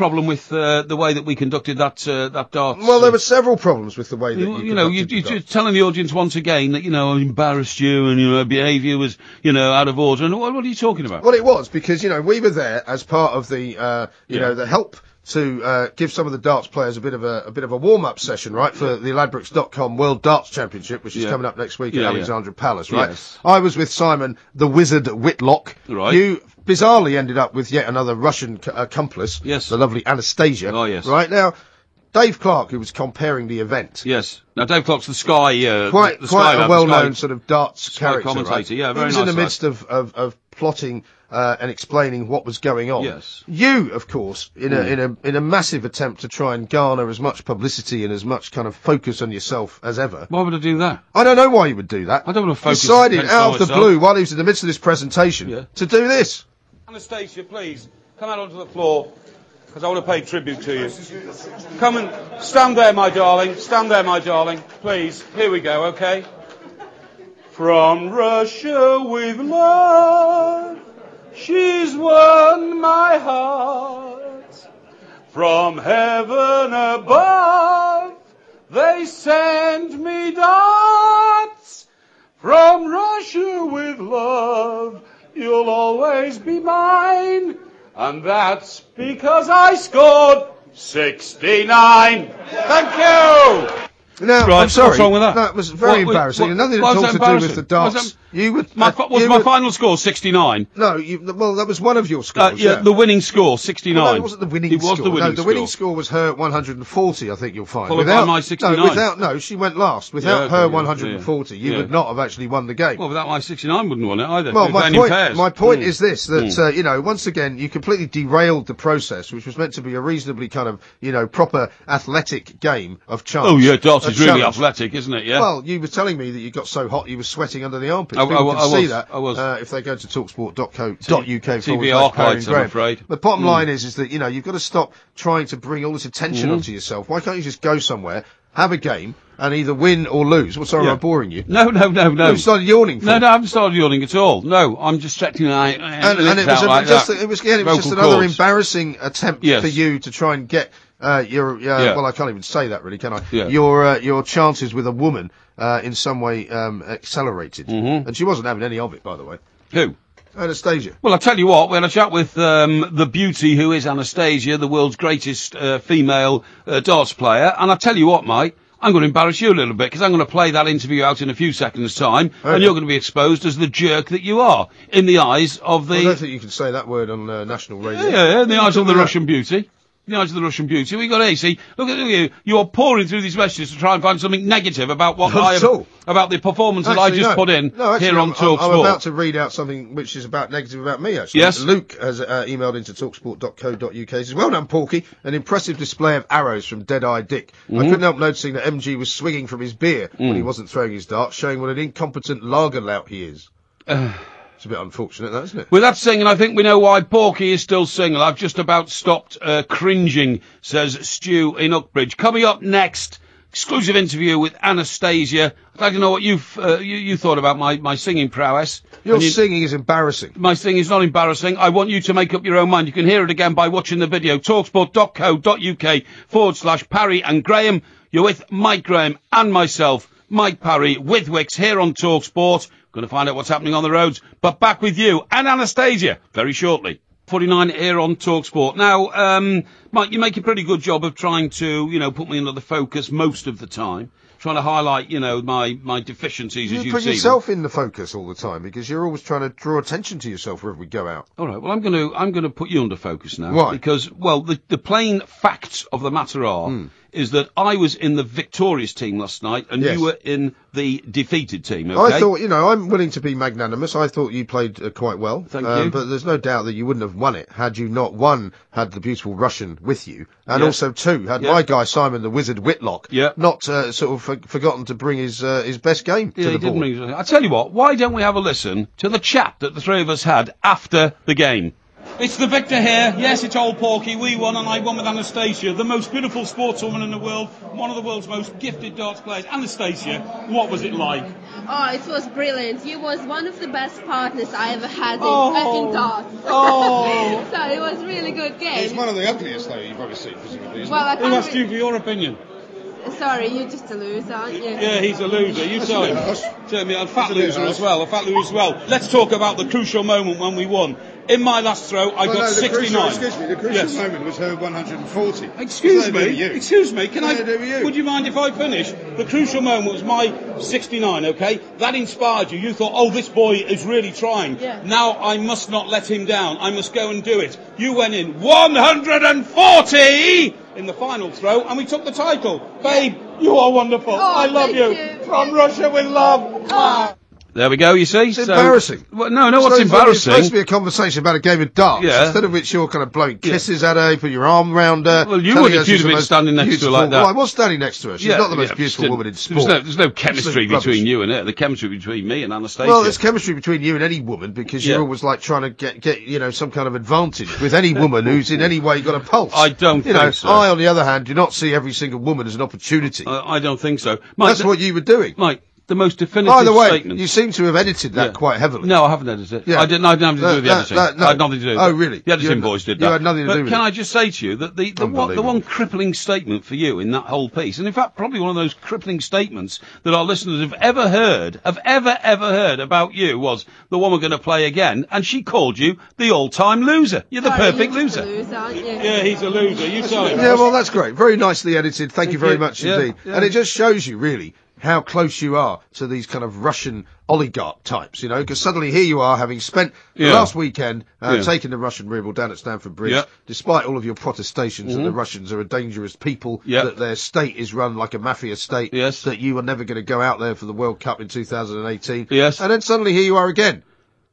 problem with the way that we conducted that darts? Well, there were several problems with the way that you're telling the audience once again that, I embarrassed you and, your behaviour was, out of order. And what are you talking about? Well, it was because, we were there as part of the, the help to give some of the darts players a bit of a warm-up session, right, for the Ladbrokes.com World Darts Championship, which is coming up next week at Alexandra Palace, right? Yes. I was with Simon, the Wizard Whitlock. Right. You bizarrely ended up with yet another Russian accomplice. Yes. The lovely Anastasia. Oh, yes. Right, now, Dave Clark, who was comparing the event. Yes. Now, Dave Clark's the Sky... quite a well-known sort of darts character, commentator, right? Yeah, very nice. He was in the midst of plotting and explaining what was going on. Yes. You, of course, in a massive attempt to try and garner as much publicity and as much kind of focus on yourself as ever. Why would I do that? I don't know why you would do that. I don't want to focus. Decided out of the blue, while he was in the midst of this presentation, to do this. Anastasia, please, come out onto the floor, because I want to pay tribute to you. Come and stand there, my darling. Stand there, my darling. Please. Here we go, okay? From Russia with love, she's won my heart. From heaven above, they send me darts. From Russia with love, you'll always be mine. And that's because I scored 69. Thank you. Now, right, I'm sorry. What's wrong with that? That was very embarrassing. Nothing at all to do with the darts. My final score 69? No, well, that was one of your scores. The winning score 69. No, it wasn't the winning score. It was the winning score. The winning score was her 140. I think you'll find. Followed by my 69. No, she went last. Without her 140, you would not have actually won the game. Well, without my 69, wouldn't have won it either. Well, my point is this: that once again, you completely derailed the process, which was meant to be a reasonably kind of, proper athletic game of chance. Oh yeah, darts is really athletic, isn't it? Yeah. Well, you were telling me that you got so hot you were sweating under the armpits. I can see that. I was. If they go to talksport.co.uk TV archives, I'm afraid. The bottom line is that, you've got to stop trying to bring all this attention onto yourself. Why can't you just go somewhere, have a game, and either win or lose? Well, sorry, I'm boring you. No. You started yawning for No, I haven't started yawning at all. No, I'm just checking it was just another embarrassing attempt for you to try and get well, I can't even say that really, can I? Yeah. Your chances with a woman in some way accelerated. And she wasn't having any of it, by the way. Who? Anastasia. Well, I'll tell you what, we had a chat with the beauty who is Anastasia, the world's greatest female darts player, and I'll tell you what, mate, I'm going to embarrass you a little bit, because I'm going to play that interview out in a few seconds' time, and you're going to be exposed as the jerk that you are, in the eyes of the... I don't think you can say that word on national radio. Yeah, in the eyes of the Russian beauty. The eyes of the Russian beauty. We got here, see, look at you. You're pouring through these messages to try and find something negative about what about the performance that I just put in here on TalkSport. I'm about to read out something which is negative about me, actually. Yes. Luke has emailed into talksport.co.uk. Says, well done, Porky. An impressive display of arrows from Dead-Eye Dick. I couldn't help noticing that MG was swinging from his beer when he wasn't throwing his darts, showing what an incompetent lager lout he is. It's a bit unfortunate, that, isn't it? With that singing, I think we know why Porky is still single. I've just about stopped cringing, says Stu in Uckbridge. Coming up next, exclusive interview with Anastasia. I'd like to know what you thought about my singing prowess. Your singing is embarrassing. My singing is not embarrassing. I want you to make up your own mind. You can hear it again by watching the video. talksport.co.uk/Parry and Graham. You're with Mike Graham and myself, Mike Parry, with Wicks here on TalkSport. Going to find out what's happening on the roads, but back with you and Anastasia very shortly. 49 here on TalkSport. Now, Mike, you make a pretty good job of trying to, put me under the focus most of the time. Trying to highlight, my deficiencies as you see. You put yourself in the focus all the time because you're always trying to draw attention to yourself wherever we go out. All right. Well, I'm going to put you under focus now. Why? Because, well, the plain facts of the matter are is that I was in the victorious team last night and you were in the defeated team. Okay? I thought, I'm willing to be magnanimous. I thought you played quite well. Thank you. But there's no doubt that you wouldn't have won it had you not, one, had the beautiful Russian with you, and also, two, had my guy Simon the Wizard Whitlock not sort of forgotten to bring his best game to the board. I tell you what, why don't we have a listen to the chat that the three of us had after the game? It's the victor here. Yes, it's old Porky. We won, and I won with Anastasia, the most beautiful sportswoman in the world, one of the world's most gifted darts players. Anastasia, what was it like? Oh, it was brilliant. You was one of the best partners I ever had in darts. Oh. So it was a really good game. He's one of the ugliest, though, you've probably seen, presumably. Well, I Who asked you for your opinion? Sorry, you're just a loser, aren't you? Yeah, he's a loser. You tell him. Tell me, a fat loser as well. A fat loser as well. Let's talk about the crucial moment when we won. In my last throw, I got 69. The crucial moment was her 140. Excuse me. Can I? do with you? Would you mind if I finish? The crucial moment was my 69. Okay, that inspired you. You thought, oh, this boy is really trying. Yeah. Now I must not let him down. I must go and do it. You went in 140 in the final throw, and we took the title. Babe, you are wonderful. I love you. From Russia with love. Ah. There we go, you see. It's embarrassing. Well, no, what's embarrassing? It's supposed to be a conversation about a game of darts. Yeah. Instead of which you're kind of blowing kisses at her, you put your arm round her. Well, you would if you'd have been standing next to her like that. Well, I was standing next to her. She's not the most beautiful woman in sport. There's no chemistry between you and her. The chemistry between me and Anastasia. Well, there's chemistry between you and any woman because you're always like trying to get some kind of advantage with any woman who's in any way got a pulse. I don't think so. I, on the other hand, do not see every single woman as an opportunity. I don't think so. Mike, that's what you were doing. Mike, the most definitive By the way, statement. you seem to have edited that quite heavily. No, I haven't edited it. Yeah. I didn't have to do with the editing. No. I had nothing to do with it. Oh, really? The editing boys did that. You had nothing to do with it. But can I just say to you that the one crippling statement for you in that whole piece, and in fact probably one of those crippling statements that our listeners have ever heard about you was the one we're going to play again, and she called you the all-time loser. You're the perfect loser. Aren't you? Yeah, he's a loser. You tell him. Yeah, well, that's great. Very nicely edited. Thank you very much indeed. Yeah. And it just shows you, really, how close you are to these kind of Russian oligarch types, because suddenly here you are having spent the last weekend taking the Russian ruble down at Stamford Bridge, despite all of your protestations that the Russians are a dangerous people, that their state is run like a mafia state, that you are never going to go out there for the World Cup in 2018. Yes. And then suddenly here you are again,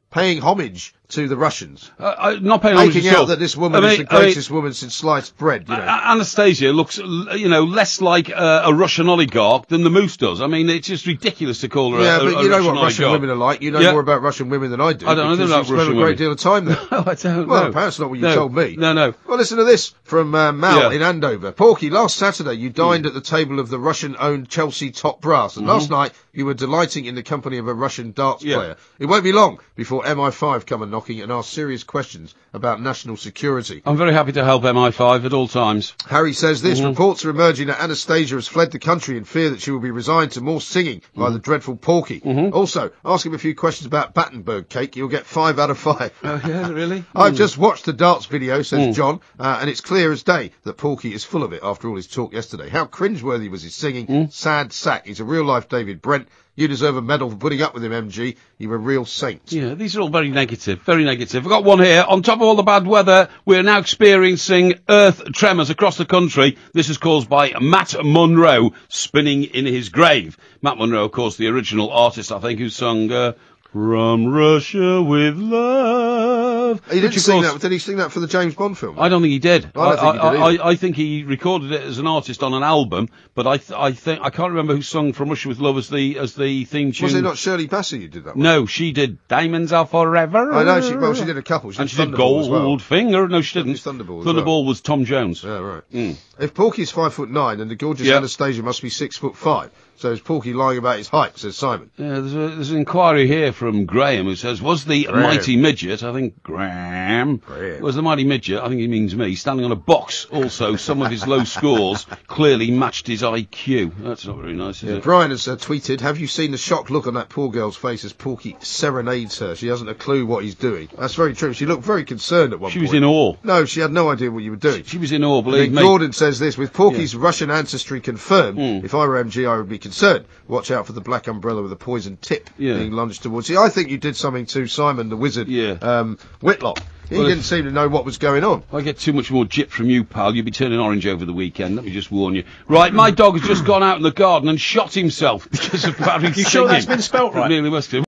paying homage to the Russians. Not paying homage making at all. out that this woman is the greatest woman since sliced bread. Anastasia looks, less like a Russian oligarch than the Moose does. I mean, it's just ridiculous to call her a but you know Russian what Russian oligarch. women are like. You know more about Russian women than I do. I don't know about Russian women. You spend a great deal of time there. No, I don't Well, know. apparently not what you told me. No. Well, listen to this from Mal in Andover. Porky, last Saturday you dined at the table of the Russian-owned Chelsea top brass, and last night you were delighting in the company of a Russian darts player. It won't be long before MI5 come a knocking and ask serious questions about national security. I'm very happy to help MI5 at all times. Harry says this. Reports are emerging that Anastasia has fled the country in fear that she will be resigned to more singing by the dreadful Porky. Also, ask him a few questions about Battenberg cake. You'll get 5 out of 5. Oh, yeah, really? I've just watched the darts video, says John, and it's clear as day that Porky is full of it after all his talk yesterday. How cringeworthy was his singing? Sad sack. He's a real-life David Brent. You deserve a medal for putting up with him, MG. You're a real saint. Yeah, these are all very negative, very negative. I've got one here. On top of all the bad weather, we're now experiencing earth tremors across the country. This is caused by Matt Monro spinning in his grave. Matt Monro, of course, the original artist, I think, who sung From Russia with Love. He didn't sing that. Did he sing that for the James Bond film? I don't think he did. I don't think he did either. I think he recorded it as an artist on an album, but I think I can't remember who sung From Russia with Love as the theme tune. Was it not Shirley Bassey who did that one? No, she did Diamonds Are Forever. I know, she did a couple. She did Goldfinger. No, she didn't. Thunderball was Tom Jones. Yeah, right. If Porky's 5'9", then the gorgeous Anastasia must be 6'5". So is Porky lying about his height, says Simon. Yeah, there's an inquiry here from Graham who says, was the mighty midget, I think Graham, was the mighty midget, I think he means me, standing on a box also, some of his low scores clearly matched his IQ. That's not very nice, is it? Brian has tweeted, have you seen the shocked look on that poor girl's face as Porky serenades her? She hasn't a clue what he's doing. That's very true. She looked very concerned at one point. She was in awe. No, she had no idea what you were doing. She was in awe, believe me. Gordon says this, with Porky's Russian ancestry confirmed, if I were MG I would be concerned. Watch out for the black umbrella with a poison tip being lunged towards you. I think you did something to Simon the Wizard Whitlock. He didn't seem to know what was going on. If I get too much more jip from you, pal, you'll be turning orange over the weekend. Let me just warn you. Right, my dog has just gone out in the garden and shot himself because of Parry singing. You sure that's been spelt right? Nearly must have.